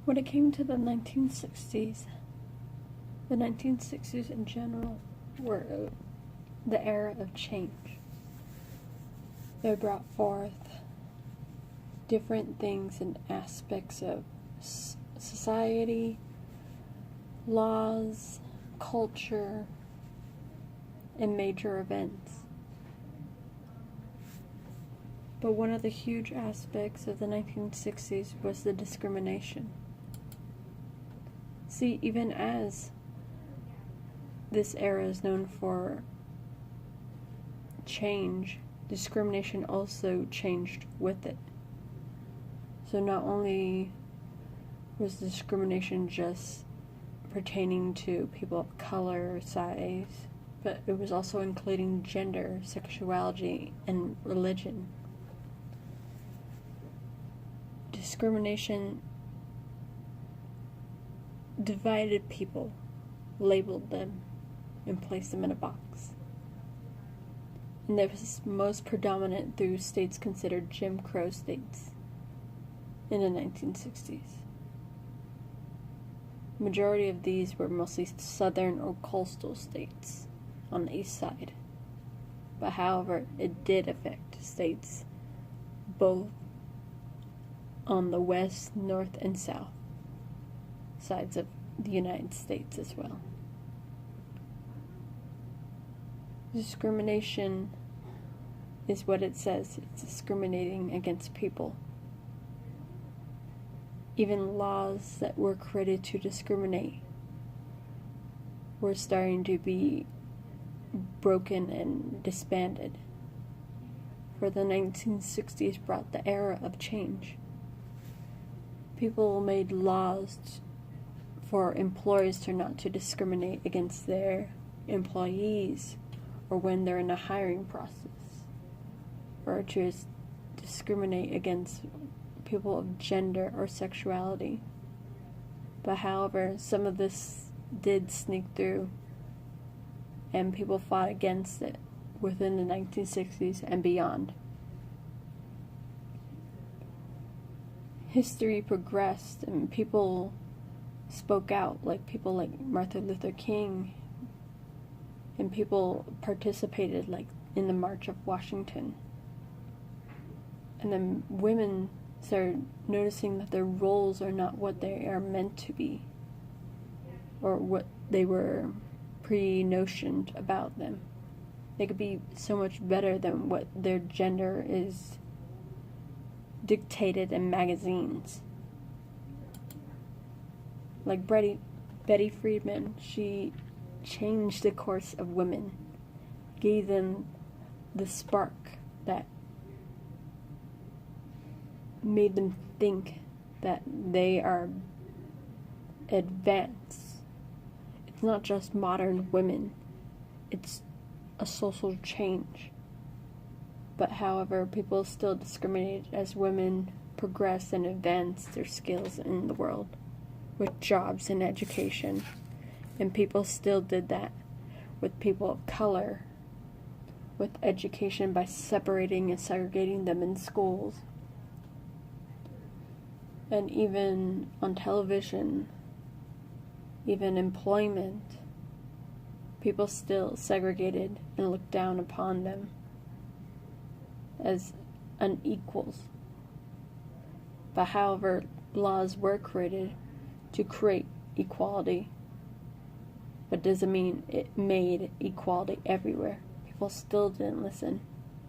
When it came to the 1960s in general were the era of change. They brought forth different things and aspects of society, laws, culture, and major events. But one of the huge aspects of the 1960s was the discrimination. See, even as this era is known for change, discrimination also changed with it. So not only was discrimination just pertaining to people of color or size, but it was also including gender, sexuality, and religion. Discrimination divided people, labeled them, and placed them in a box. And this was most predominant through states considered Jim Crow states in the 1960s. The majority of these were mostly southern or coastal states on the east side. But however, it did affect states both on the west, north, and south sides of the United States as well. Discrimination is what it says. It's discriminating against people. Even laws that were created to discriminate were starting to be broken and disbanded. For the 1960s brought the era of change. People made laws for employers to not to discriminate against their employees or when they're in a hiring process, or to discriminate against people of gender or sexuality. But however, some of this did sneak through and people fought against it within the 1960s and beyond. History progressed and people spoke out, like people like Martin Luther King, and people participated like in the March of Washington. And then women started noticing that their roles are not what they are meant to be, or what they were pre-notioned about them. They could be so much better than what their gender is dictated in magazines. Like Betty Friedman, she changed the course of women, gave them the spark that made them think that they are advanced. It's not just modern women, it's a social change. But however, people still discriminate as women progress and advance their skills in the world with jobs and education. And people still did that with people of color, with education by separating and segregating them in schools. And even on television, even employment, people still segregated and looked down upon them as unequals. But however, laws were created to create equality, but doesn't mean it made equality everywhere. People still didn't listen.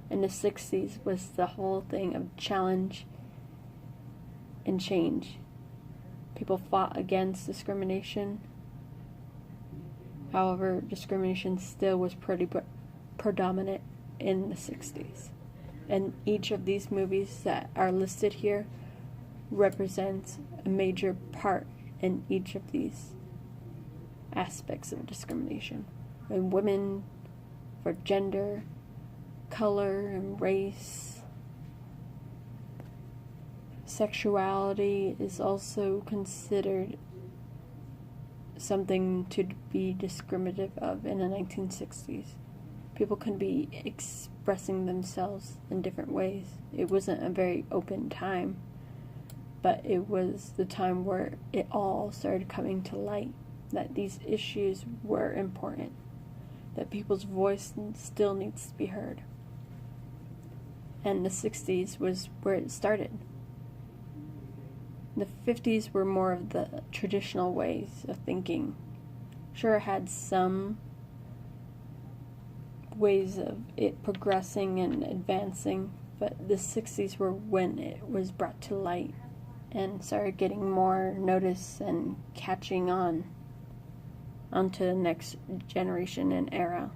In the 60s was the whole thing of challenge and change. People fought against discrimination. However, discrimination still was pretty predominant in the 60s. And each of these movies that are listed here represents a major part in each of these aspects of discrimination. And women, for gender, color, and race. Sexuality is also considered something to be discriminative of in the 1960s. People can be expressing themselves in different ways. It wasn't a very open time. but it was the time where it all started coming to light, that these issues were important, that people's voice still needs to be heard. And the 60s was where it started. The 50s were more of the traditional ways of thinking. Sure, it had some ways of it progressing and advancing, but the 60s were when it was brought to light and started getting more notice and catching on onto the next generation and era.